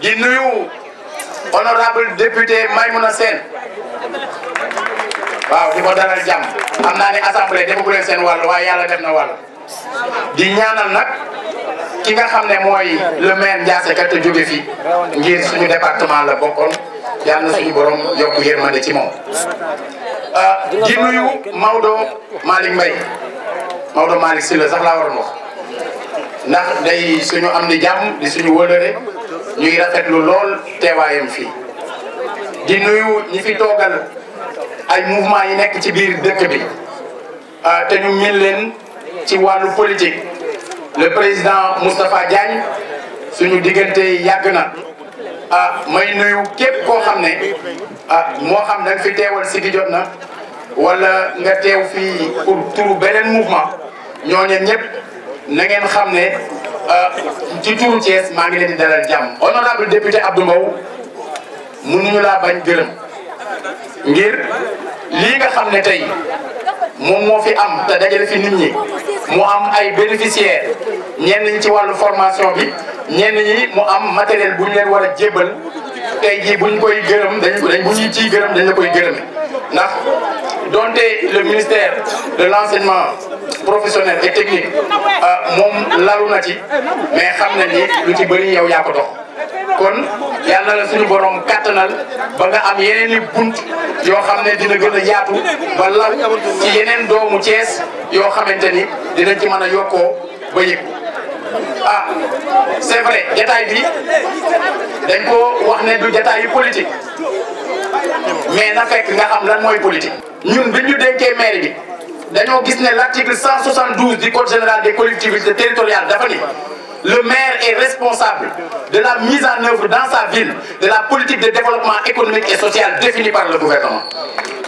di nuyu honorable député Maïmouna Sène waaw di ko dalal jàmm xam naa ne assemblée defagu leen seen wàll waaye yàlla def na wàll di ñaanal nag ki nga xam ne mooy le maire Ndiassé Ka te jóge fi ngir suñu département la bokkoon yàlla na suñu borom yokku yërmande ci moom. di nuyu Maodo Malick Mbaye Maodo Malick Sylla sax laa waroon wax ndax day suñu am di jàmm di suñu wëlëre ñuy rafetlu lool teewaayam fii di nuyu ñi fi toogal ay mouvement yi nekk ci biir dëkk bi te ñu min leen ci wàllu politique le président Moustapha Diagne suñu diggante yàgg na may nuyu képp koo xam ne moo xam da nga fi teewal si gi jot na wala nga teew fii pour turu beneen mouvement ñooñu ñëpp na ngeen xam ne ci turu Thiès maa ngi leen di dalal jàmm. honorable député Abdou Mbow mënuñu laa bañ gërëm ngir lii nga xam ne tey moom moo fi am te dajale fi nit ñi mu am ay bénéficiaires ñenn ñi ci wàllu formation bi ñenn ñi mu am matériel bu ñu leen war a jébbal tey jii buñ koy gërëm bu ñuy ciy gërëm dañ la koy gërëme ndax donte le ministère de l'enseignement professionnel et technique moom lalu na ci mais xam na ni lu ci bëri yow yaa ko dox kon yàlla na la suñu borom kàttanal ba nga am yeneen i bunt yoo xam ne dina gën a yaatu ba law ci yeneen doomu Thiès yoo xamante ni dinañ ci mën a yokkoo ba yëg c'est vrai jataay bi dañ ko wax ne du jataay yu politique mais na fekk nga xam lan mooy politique. ñun bi ñu dénkee mairie bi dañoo gis ne l'article 172 du code général des collectivités territoriales dafa ni le maire est responsable de la mise en œuvre dans sa ville de la politique de développement économique et social définie par le gouvernement.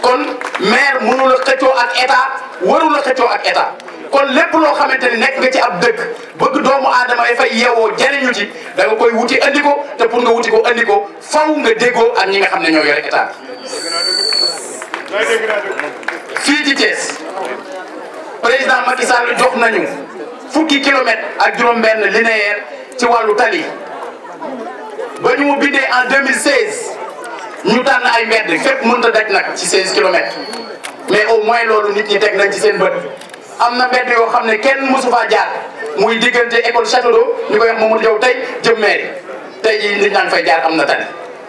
kon maire mënu la xëccoo ak état waru la xëccoo ak état kon lépp loo xamante ni nekk nga ci ab dëkk bëgg doomu aadama yi fay yeewoo jariñu ci da nga koy wuti andi ko te pour nga wuti ko andi ko faw nga déggoo ak ñi nga xam ne ñoo yore état fii ci Thiès président Macky Sall jox nañu fukki kilomètres ak juróom-benn linéaire ci wàllu tali ba ñu mu bindee en 2016 ñu tànn ay mbedd fépp mënta daj nag ci 16 kilomètres mais au moins loolu nit ñi teg nañ ci seen bët am na mbedd yoo xam ne kenn mosu faa jaar muy diggante école Château d'Eau ñu koy wax Mamadou Diaw tey jëm mairie tey jii nit ñaa ngi fay jaar am na tali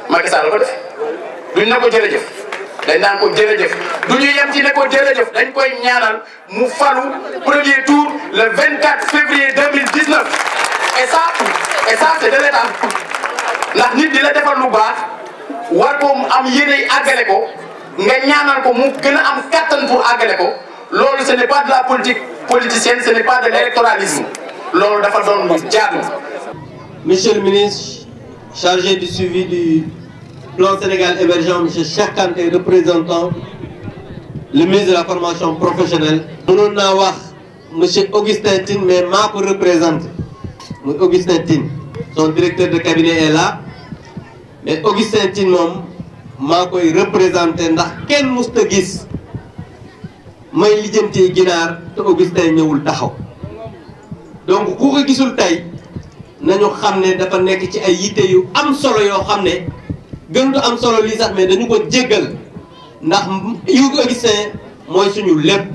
Macky Sall ko def duñ ne ko jërëjëf dañ naan ko jërëjëf du ñu yem ci ne ko jërëjëf dañ koy ñaanal mu falu premier tour le 24 février 2019 et ça c'est de l'état ndax nit di la defal lu baax war ko am yéene àggale ko nga ñaanal ko mu gën a am kattan pour àggale ko loolu ce n'est pas de la politique politicienne ce n'est pas de l'électoralisme loolu dafa doon lu jaadu. Monsieur le ministre chargé du suivi du plan Sénégal émergent, monsieur Cheikh Kanté représentant le ministre de la formation professionnelle. mënoon naa wax monsieur Augustin Tine mais maa ko représenté muy Augustin Tine son directeur de cabinet est là mais Augustin Tine moom maa koy représenté ndax kenn musta gis may lijjanti ginaar te Augustin ñëwul taxaw donc ku ko gisul tey nañu xam ne dafa nekk ci ay yitte yu am solo yoo xam ne gënut am solo lii sax mais dañu ko jéggal ndax Hugo Augustin mooy suñu lépp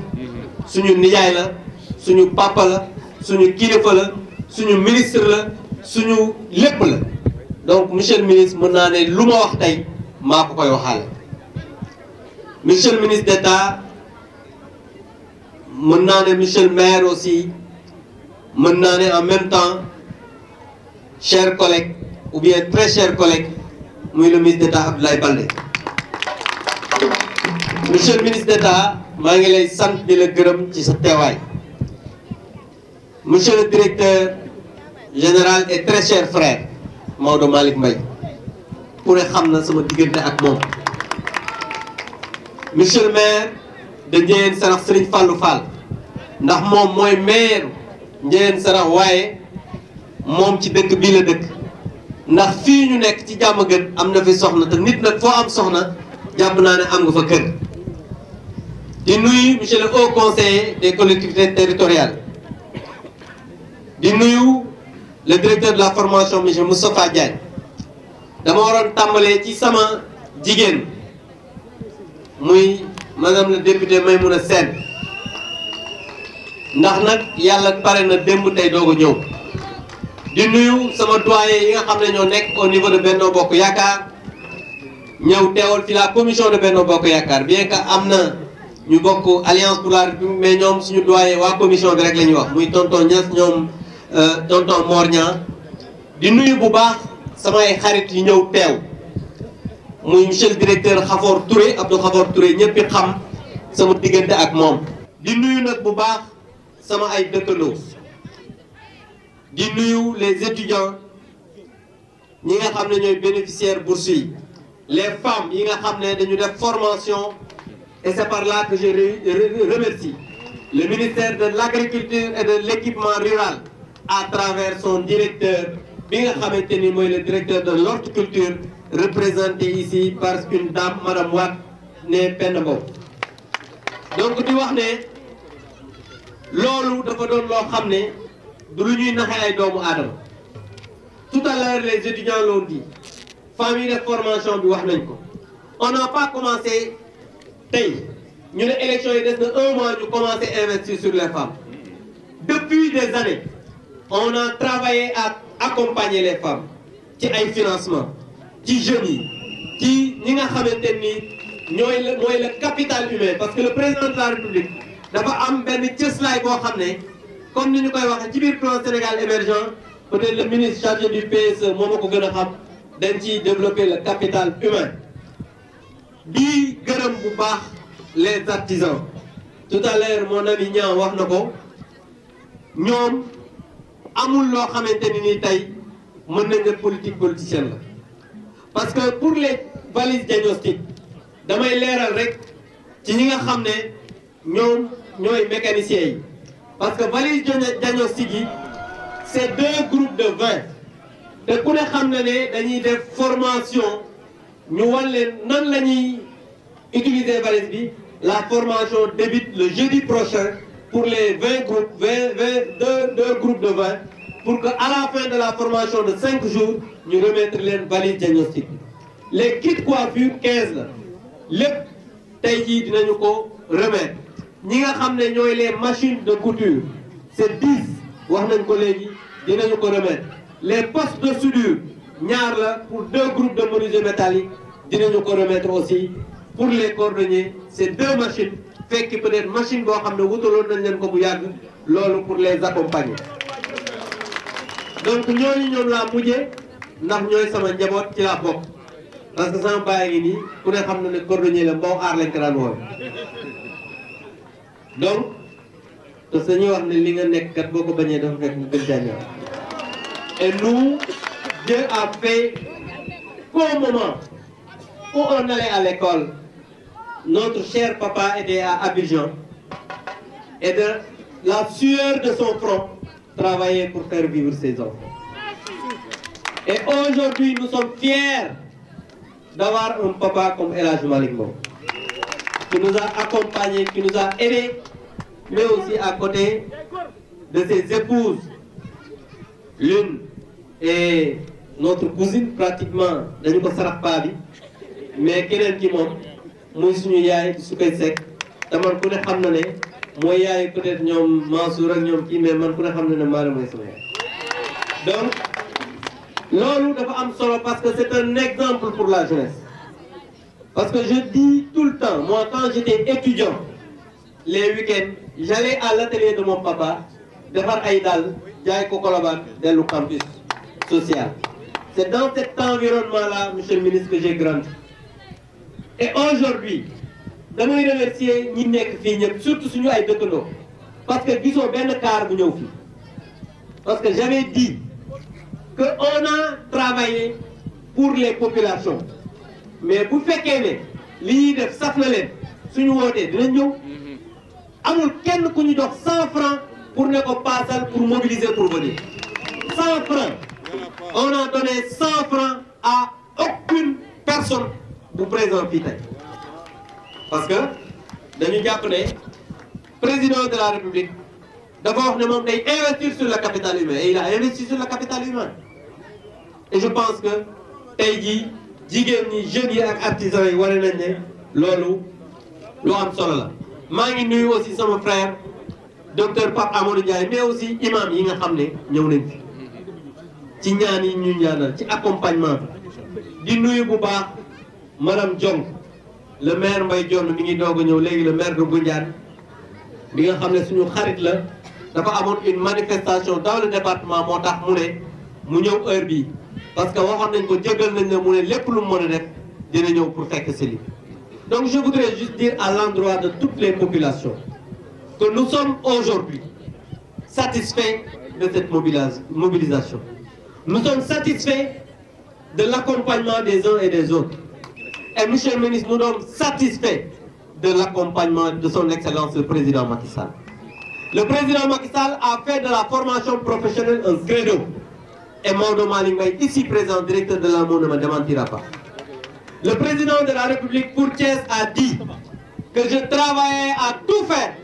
suñu nijaay la suñu papa la suñu kilifa la suñu ministre la suñu lépp la donc monsieur le ministre mën naa ne lu ma wax tey maa ko koy waxaale. monsieur le ministre d'État mën naa ne monsieur le maire aussi mën naa ne en même temps chers collègues ou bien très chers collègues muy le ministre d'État Abdoulaye Baldé. monsieur le ministre d'État maa ngi lay sant di la gërëm ci sa teewaay. monsieur le directeur général et très cher frère Maodo Malick Mbaye pour xam na sama diggante ak moom. monsieur le maire de Ndiéyène Sarax Serigne Fallou Fall ndax moom mooy maire Ndiéyène Sarax waaye moom ci dëkk bii la dëkk ndax fii ñu nekk ci jàmm gën am na fi soxna te nit nag foo am soxna jàpp naa ne am nga fa kër di nuyu monsieur le haut conseiller des collectivités territoriales di nuyu le directeur de la formation monsieur Moustapha Diagne dama waroon tàmbalee ci sama jigéen muy madame la députée Maymouna Sène ndax nag yàlla pare na démb tey doog a ñëw di nuyu sama doyen yi nga xam ne ñoo nekk au niveau de Benno Bokk Yaakaar ñëw teewal fi la commission de Benno Bokk Yaakaar bien que am na ñu bokk alliance pour la République mais ñoom suñu doyen waa commission bi rek la ñuy wax muy tonton Niass ñoom tonton Mor Niang di nuyu bu baax samay xarit yi ñëw teew muy monsieur le directeur Khafor Touré Abdou Khafor Touré ñëpp xam sama diggante ak moom. di nuyu nag bu baax sama ay dëkkandoo di nuyu les étudiants ñi nga xam ne ñooy bénéficiaires bourse yi les femmes yi nga xam ne dañu def formation et c'est par là que je remercie le ministère de l'agriculture et de l'équipement rural à travers son directeur bi nga xamante ni mooy le directeur de l'horticulture représenté ici par une dame madame Wade ne Penda Mbow. donc di wax ne loolu dafa doon loo xam ne du lu ñuy naxee ay doomu aadama tout à l'heure les étudiants l'ont dit famille de formation bi wax nañ ko on n'a pas commencé tey ñu ne élection yi des na un mois ñu commencé investir sur les femmes depuis des années on a travaillé à accompagner les femmes ci ay financement ci jeunes yi ci ñi nga xamante ni mooy le capital humain parce que le président de la République dafa am benn cëslaay boo xam ne comme ni ñu koy waxee ci biir plan Sénégal émergent peut-être le ministre chargé du PSE moo ma ko gën a xam dañ ciy développer le capital humain di gërëm bu baax les artisans tout à l'heure mon ami Niang wax na ko ñoom amul loo xamante ni tey mën nañ ne politique politicienne la parce que pour les valises diagnostiques damay leeral rek ci ñi nga xam ne ñoom ñooy mécaniciens yi parce que valise diagnostique yi c'est 2 groupes de 20 te ku ne xam na ne dañuy def formation ñu wan leen nan la ñuy utiliser valise bi la formation débute le jeudi prochain pour les 20 groupes 2 groupes de 20 pour que à la fin de la formation de 5 jours ñu remettre leen valise diagnostique les kits coiffure 15 la lépp tey jii dinañu ko remettre ñi nga xam ne ñooy les machines de couture c'est 10 wax nañ ko léegi dinañu ko remettre les postes de soudure ñaar la pour 2 groupes de menuisiers métalliques dinañu ko remettre aussi pour les cordonniers c'est 2 machines fekk peut-être machine boo xam ne wutaloon nañ leen ko bu yàgg loolu pour les accompagner donc ñooñu ñoom laa mujjee ndax ñooy sama njaboot ci laa bokk parce que sama baay ngi nii ku ne xam na ne cordonnier la Mbow aar lañ ko daan woowe donc te sañuy wax ne li nga nekk kat boo ko bañee dafa fekk mu gën caa ñëw et nous Dieu a fait qu'au moment où on allait à l'école notre cher papa était à Abidjan et de la sueur de son front travaillait pour faire vivre ses enfants et aujourd'hui nous sommes fiers d'avoir un papa comme El Hadj Malick Mbow qui nous a accompagnés, qui nous a aidés, mais aussi à côté de ses épouses. L'une est notre cousine pratiquement dañu ko sarax paa bi mais keneen ki moom muy suñu yaay su koy sekk te man ku ne xam na ne mooy yaay peut-être ñoom Mansour ak ñoom kii mais man ku ne xam na ne Maara mooy sama yaay donc loolu dafa am solo parce que c'est un exemple pour la jeunesse parce que je dis tout le temps moi quand j'étais étudiant les week-ends j'allais à l'atelier de mon papa defar ay dàll jaay ko Colobane dellu campus social c'est dans cet environnement-là monsieur le ministre que j'ai grandi et aujourd'hui damay remercier ñi nekk fii ñëpp surtout suñu ay dëkkandoo parce que gisoo benn car bu ñëw fii parce que j'avais dit que on a travaillé pour les populations mais bu fekkee ne li ñuy def saf na leen suñu wootee dinañ ñëw amul kenn ku ñu jox 100 francs pour ne ko paasal pour mobiliser pour venir 100 francs on a donné 100 francs à aucune personne bu présent fii tey parce que dañu jàpp ne président de la République dafa wax ne moom day investir sur le capital humain et il a investi sur le capital humain. Et je pense que tey jii jigéen ñi jeunes yi ak artisans yi wane nañ ne loolu lu am solo la. maa ngi nuyu aussi sama frère docteur Pape Amadou Ndiaye mais aussi imam yi nga xam ne ñëw nañ fi ci ñaan yi ñu ñaanal ci accompagnement bi. di nuyu bu baax madame Diong le maire Mbaye Diong mi ngi doog a ñëw léegi le maire de Ngoundiane bi nga xam ne suñu xarit la dafa amoon une manifestation dans le département moo tax mu ne mu ñëw heure bii parce que waxoon nañ ko jégal nañ ne mu ne lépp lu mu mën a def dina ñëw pour fekk si li. Donc je voudrais juste dire à l'endroit de toutes les populations que nous sommes aujourd'hui satisfaits de cette mobilisation. Nous sommes satisfaits de l'accompagnement des uns et des autres. Et monsieur le ministre, nous sommes satisfaits de l'accompagnement de son Excellence le Président Macky Sall. Le Président Macky Sall a fait de la formation professionnelle un credo. Et Maodo Malick Mbaye, ici présent, directeur de l'AMO, ne me démentira pas. Le président de la République pour Thiès a dit que je travaillais à tout faire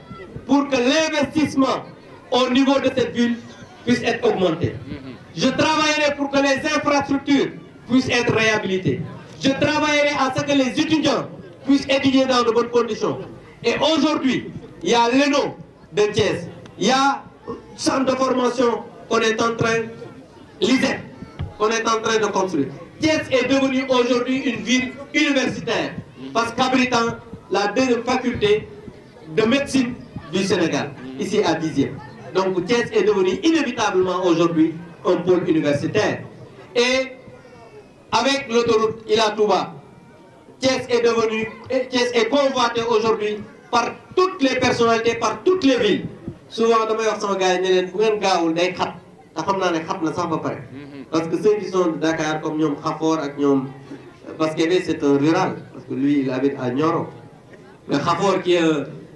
pour que l'investissement au niveau de cette ville puisse être augmenté. Je travaillerai pour que les infrastructures puissent être réhabilitées. Je travaillerai à ce que les étudiants puissent étudier dans de bonnes conditions. Et aujourd'hui, il y a l'ENO de Thiès, il y a un centre de formation qu'on est en train, l'ISEP, qu'on est en train de construire. Thiès est devenue aujourd'hui une ville universitaire parce qu'abritant la deuxième faculté de médecine du Sénégal, ici à 10e. Donc Thiès est devenu inévitablement aujourd'hui un pôle universitaire. Et avec l'autoroute Ila Touba, Thiès est convoité aujourd'hui par toutes les personnalités, par toutes les villes. Souvent, damay wax sama gars yi ne leen bu ngeen gaawul day xat te xam naa ne xat na sax ba pare. Parce que ceux qui sont de Dakar comme ñoom Khafor ak ñoom parce que c'est un rural parce que lui il habite à Nioro. Mais Khafor qui est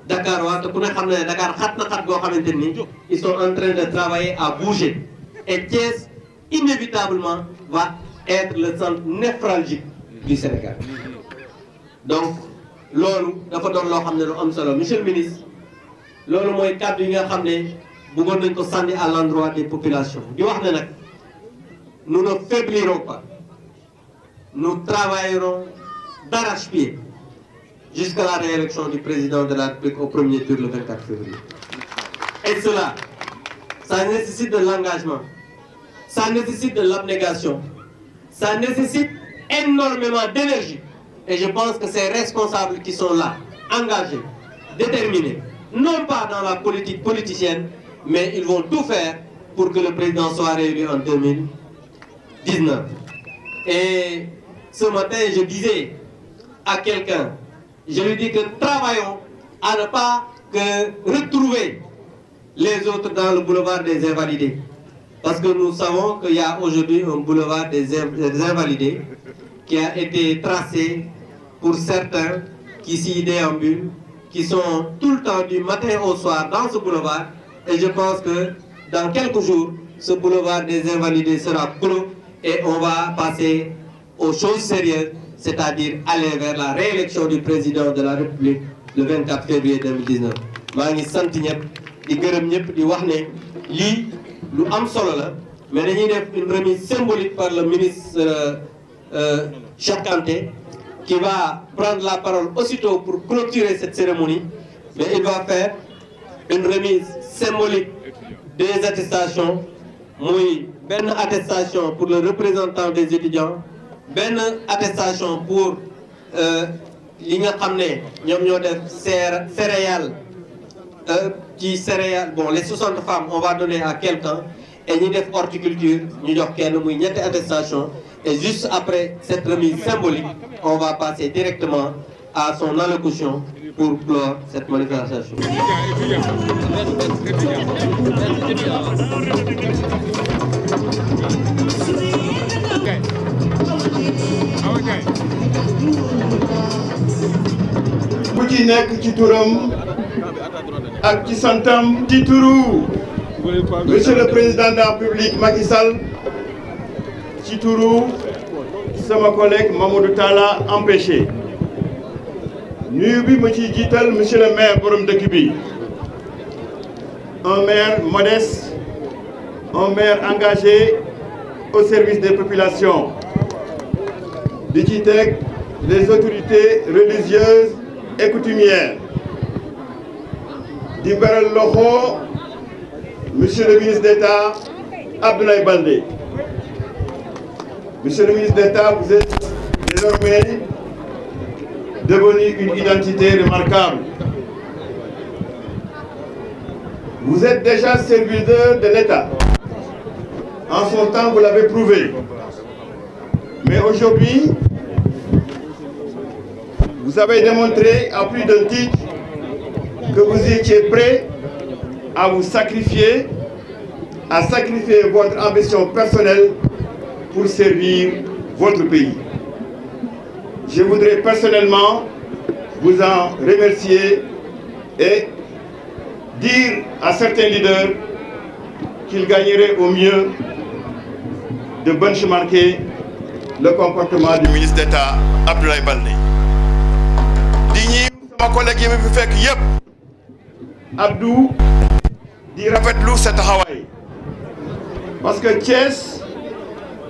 Dakar waa te ku ne xam ne Dakar xat na xat goo xamante ni ils sont en train de travailler à bouger. Et Thiès inévitablement va être le centre névralgique du Sénégal. Donc loolu dafa doon loo xam ne lu am solo monsieur le ministre loolu mooy kàddu yi nga xam ne bëggoon nañ ko sànni à l'endroit des populations di wax ne nag nous ne faiblirons pas nous travaillerons d'arrache-pied jusqu'à la réélection du président de la République au premier tour le 24 février. Et cela, ça nécessite de l'engagement, ça nécessite de l'abnégation, ça nécessite énormément d'énergie. Et je pense que ces responsables qui sont là, engagés, déterminés, non pas dans la politique politicienne, mais ils vont tout faire pour que le président soit réélu en 2019. Et ce matin, je disais à quelqu'un, je lui dis que travaillons à ne pas que retrouver les autres dans le boulevard des Invalidés. Parce que nous savons qu'il y a aujourd'hui un boulevard des Invalidés qui a été tracé pour certains qui s'y déambulent, qui sont tout le temps du matin au soir dans ce boulevard. Et je pense que dans quelques jours, ce boulevard des Invalidés sera clos et on va passer aux choses sérieuses, c'est-à-dire aller vers la réélection du président de la République le 24 février 2019. maa ngi sant ñëpp di gërëm ñëpp di wax ne lii lu am solo la mais dañuy def une remise symbolique par le ministre Cheikh Kanté qui va prendre la parole aussitôt pour clôturer cette cérémonie, mais il va faire une remise symbolique des attestations, muy benn attestation pour le représentant des étudiants, benn attestation pour li nga xam ne ñoom ñoo def céréales ci céréales bon les 60 femmes on va donner à quelqu'un et ñi def horticulture ñu jox kenn muy ñetti attestation. Et juste après cette remise symbolique, on va passer directement à son allocution pour clore cette manifestation. ku ci nekk ci turam ak ci santam ci turu Monsieur le Président de la République Macky Sall. ci turu sama collègue Mamadou Talla empêché nuyu bi ma ciy jiital monsieur le maire borom dëkk bi un maire modeste, un maire engagé au service des populations di ci teg les autorités religieuses et coutumières di beral loxo monsieur le ministre d'État Abdoulaye Baldé. Monsieur le ministre d'État, vous êtes désormais devenu une identité remarquable. Vous êtes déjà serviteur de l'État. En son temps, vous l'avez prouvé. Mais aujourd'hui, vous avez démontré à plus d'un titre que vous étiez prêt à vous sacrifier, à sacrifier votre ambition personnelle pour servir votre pays. Je voudrais personnellement vous en remercier et dire à certains leaders qu'ils gagneraient au mieux de benchmarker le comportement du ministre d'État Abdoulaye Baldé. di ñi sama collègue yi ma fi fekk yëpp Abdou di rafetlu sa taxawaay parce que Thiès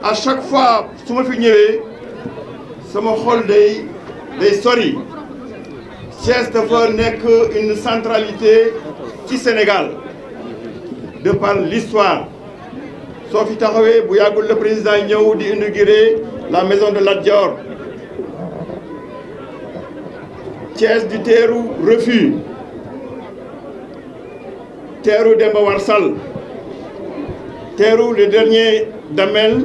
à chaque fois su ma fi ñëwee sama xol day sori Thiès dafa nekk une centralité ci Sénégal de par l'histoire soo fi taxawee bu yàggul le président ñëw di inaugurer la maison de Lat Dior Thiès di teeru refus teeru Demba War Sall teeru le dernier Damel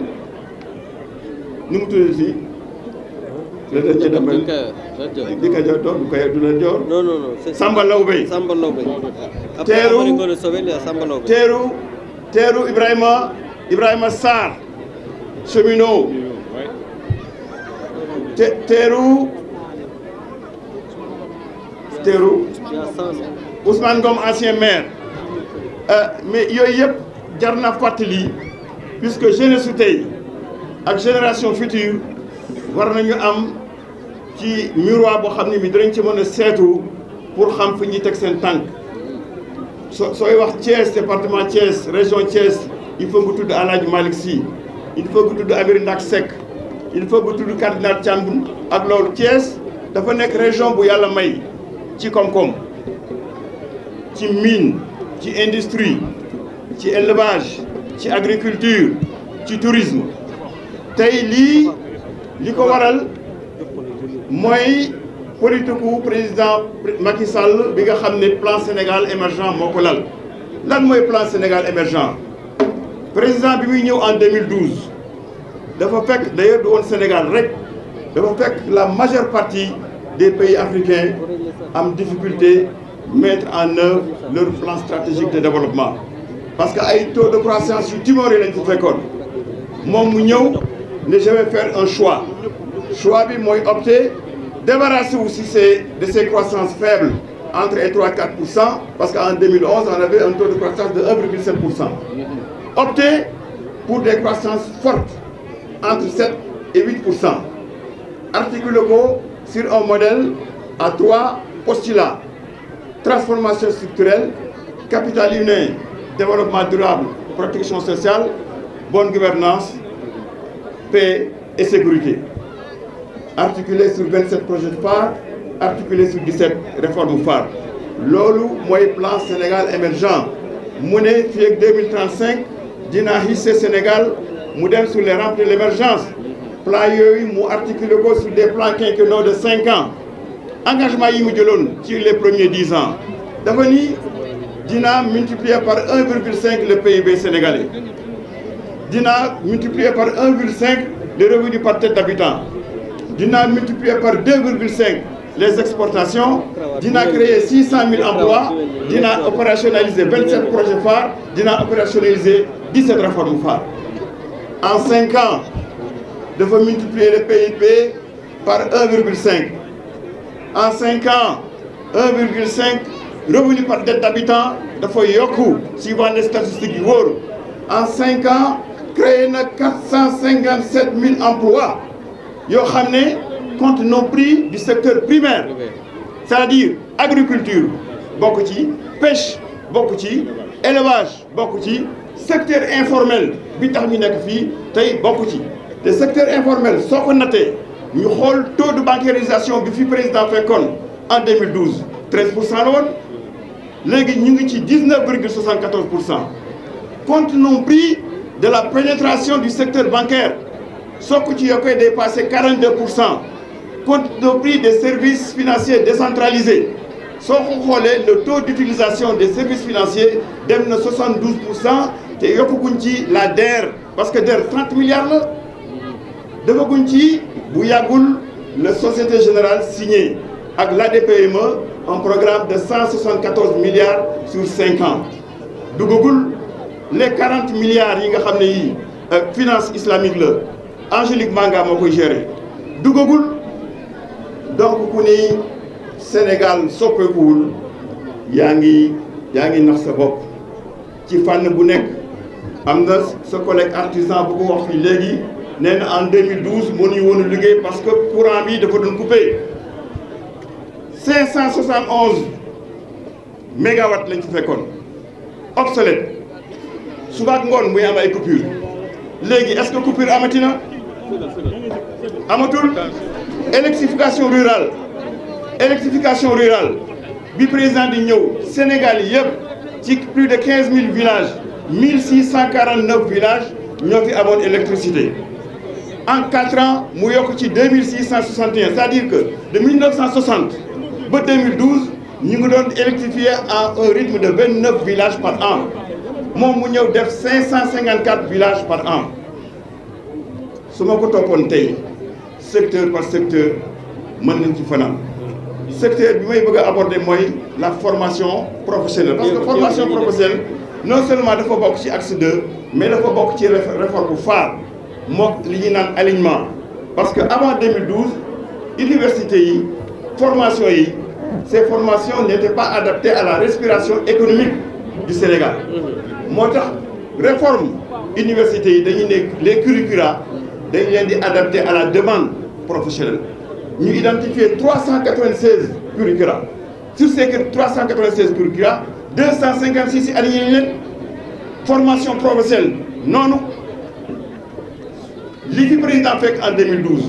nu mu tudd si le dernier Damel di ka jox du la joor non Samba Lawbe teeru Ibrahima Sarr cheminot teeru Ousmane Ngom ancien maire mais yooyu yëpp jar na fàttali puisque jeunesse su tey ak génération future war nañu am ci miroir boo xam ne mi dinañ ci mën a seetu pour xam fi ñuy teg seen tànk sooy wax Thiès département Thiès région Thiès il faut nga tudd El Hadj Malick Sy il faut nga tudd Amiri Ndak Seck il faut nga tudd cardinal Thiandoum ak loolu Thiès dafa nekk région bu yàlla may ci koom-koom ci mine ci industrie ci élevage ci agriculture ci tourisme tey li ko waral mooy politiku président Macky Sall bi nga xam ne plan Sénégal émergent moo ko lal lan mooy plan Sénégal émergent président bi muy ñëw en 2012 dafa fekk d'ailleurs du woon Sénégal rek dafa fekk la majeure partie des pays africains am difficulté mettre en œuvre leur plan stratégique de développement parce que ay taux de croissance yu timoré lañ ko fekkoon moom mu ñëw ne je vais faire un choix bi mooy opter débarrasser aussi de ces croissances faibles entre 3 et 4% parce qu'en 2011 on avait un taux de croissance de 1,7%. Opter pour des croissances fortes entre 7 et 8%. Articulé ko sur un modèle à 3 postulats. Transformation structurelle, capital humain, développement durable, protection sociale, bonne gouvernance, paix et sécurité. Articulé sur 27 projets phares, articulé sur 17 réformes phares. loolu mooy plan Sénégal émergent mu ne fii ak 2035 dina hissé Sénégal mu dem sur les rampes de l'émergence plan yooyu mu articulé ko sur des plans quinquennaux de 5 ans engagement yi mu jëloon ci les premiers 10 ans dafa ni dina multiplier par 1,5 le PIB sénégalais dina multiplier par 1,5 le revenu par tête d'habitant dina multiplier par 2,5 les exportations, dina créer 600 000 emplois, dina opérationnaliser 27 projets phares, dina opérationnaliser 17 réformes phares. En 5 ans, de multiplier le PIB par 1,5. En 5 ans, 1,5 revenu par tête d'habitant, de Yoku, suivant les statistiques du Wor. En 5 ans, créer 457 000 emplois. Yo xamné compte non pris du secteur primaire c'est-à-dire agriculture bokk ci pêche bokk ci élevage bokk ci secteur informel bi tax ñu nekk fii tey bokk ci te secteur informel soo ko nattee ñu xool taux de bancarisation bi fi président fekkoon en 2012 13% la woon léegi ñu ngi ci 19,74%. compte non-pris de la pénétration du secteur bancaire soo ko ci yokkee dépassé 42%. compte non-pris des services financiers décentralisés soo ko xoolee le taux d'utilisation des services financiers dem na 72% te yokkuguñ ci la DER parce que DER 30 milliards la defaguñ ci bu yàggul la Société Générale signé ak l'ADPME un programme de 174 milliards sur 5 ans duggagul les 40 milliards yi nga xam ne yii finance islamique la Angélique Manga moo koy gérer duggagul donc ku ni Sénégal soppeekuwul yaa ngi nax sa bopp ci fànn bu nekk am na sa collègue artisan bu ko wax fii léegi nee na en 2012 mënuñu woon a liggéey parce que courant bi dafa doon coupé 571 mégawatts lañ ci fekkoon obsolète suba ak ngoon muy am ay coupure léegi est-ce que coupure amati na amatul. électrification rurale bi président di ñëw Sénégal yëpp ci plus de 15 000 villages 1649 villages ñoo fi amoon électricité en 4 ans mu yokk ci 2661 c'est-à-dire que de 1960 ba 2012 ñu ngi doon électrifier à un rythme de 29 villages par an moom mu ñëw def 554 villages par an su ma ko toppoon tey secteur par secteur mën nañ ci fanaan secteur bi may bëgg a aborder mooy la formation professionnelle parce que formation professionnelle non seulement dafa bokk ci axe 2 mais dafa bokk ci réforme bu phare mook li ñuy naan alignement parce que avant 2012 université yi formation yi ces formations n'étaient pas adaptées à la respiration économique du Sénégal moo tax réforme université yi dañuy nekk les curricula dañ leen di adapté à la demande professionnelle ñu identifier 396 curricula sur ces 396 curricula 256 yi aligné leen formation professionnelle noonu li fi président fekk en 2012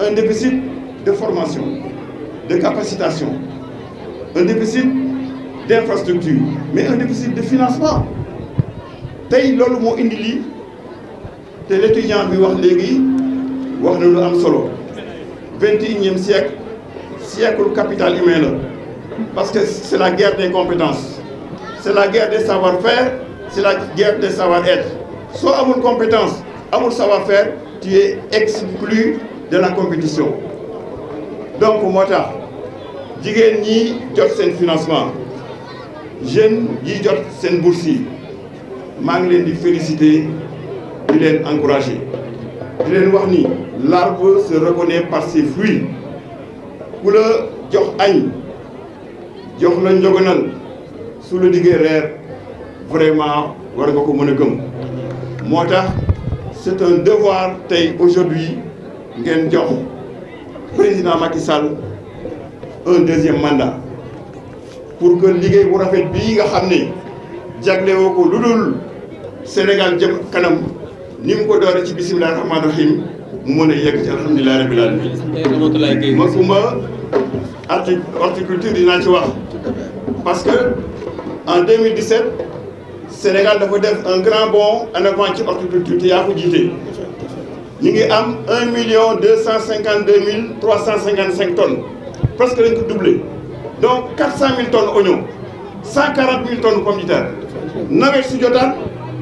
un déficit de formation de capacitation un déficit d'infrastructure mais un déficit de financement tey loolu moo indi lii te l'étudiant bi wax léegi wax na lu am solo 21e siècle siècle capital humain la parce que c'est la guerre des compétences c'est la guerre des savoir-faire c'est la guerre des savoir-être soo amul compétence amul savoir-faire tu es exclu de la compétition donc moo tax jigéen ñi jot seen financement jeunes yi jot seen bourse yi maa ngi leen di féliciter di leen encourager di leen wax ni l'arbre se reconnaît par ses fruits ku la jox añ jox la njogonal su la diggee reer vraiment war nga ko mën a gëm moo tax c'est un devoir tey aujourd'hui ngeen jox président Macky Sall un deuxième mandat pour que liggéey bu rafet bii nga xam ne jaglewoo ko lu dul Sénégal jëm kanam ni mu ko doore ci bisimilah rahmaani rahim mu mën a yegg ci alhamdulilah rabbil alamin ma kumba horticulture dinaa ci wax parce que en 2017 Sénégal dafa def un grand bond en avant ci horticulture te yaa ko jiite ñu ngi am 1,252,355 tonnes presque dañ ko doublé donc 400 000 tonnes oignon 140 000 tonnes pomme de terre nawet su jotaan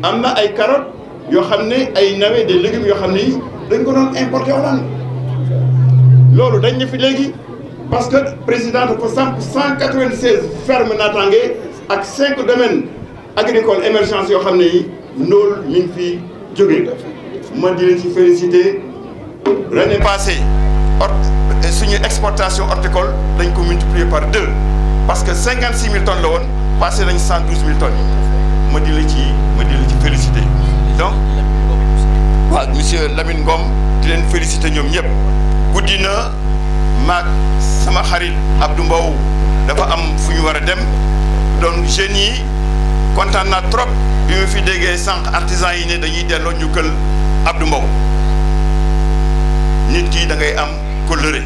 am na ay carottes yoo xam ne ay nawet des légumes yoo xam ne dañ ko doon importé Hollande loolu dañ ne fi léegi parce que président dafa samp 196 fermes naataange ak 5 domaines agricoles émergence yoo xam ne yi ndóol mi ngi fi jógee ma di leen ci féliciter l'année passée suñu exportation horticole dañ ko multiplier par 2 parce que 56 000 tonnes la woon passé nañ 112 000 tonnes yi ma di la ci féliciter donc waaw monsieur Lamine Ngom di leen féliciter ñoom ñëpp guddi na maag sama xarit Abdou Mbow dafa am fu ñu war a dem donc jeunes yi kontaan naa trop bi mu fi déggee sànq artisans yi ne dañuy delloo njukkal Abdou Mbow nit ki da ngay am kóllëre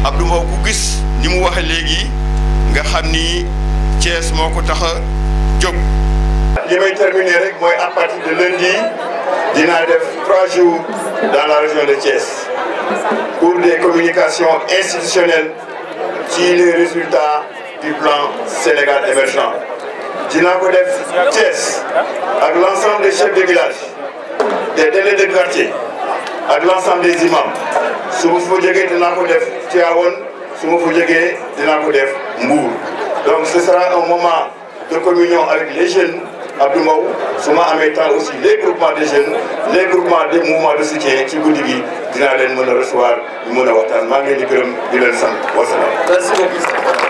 Abdou Mbow ku gis ni mu waxe léegi nga xam ni Thiès moo ko tax a jóg. li may terminer rek mooy à partir de lundi dinaa def 3 jours dans la région de Thiès pour des communications institutionnelles ci les résultats du plan Sénégal émergent. dinaa ko def Thiès ak l'ensemble des chefs de village des délégués de quartier ak l'ensemble des imams su ma fa jógee dinaa ko def Tivaouane su ma fa jógee dinaa ko def Mbour. donc ce sera un moment de communion avec les jeunes Abdou Mbow su ma amee temps aussi les groupements de jeunes les groupements des mouvements de soutien ci guddi gi dinaa leen mën a recevoir ñu mën a waxtaan maa ngi leen di gërëm di leen sant wasalaam. Merci beaucoup.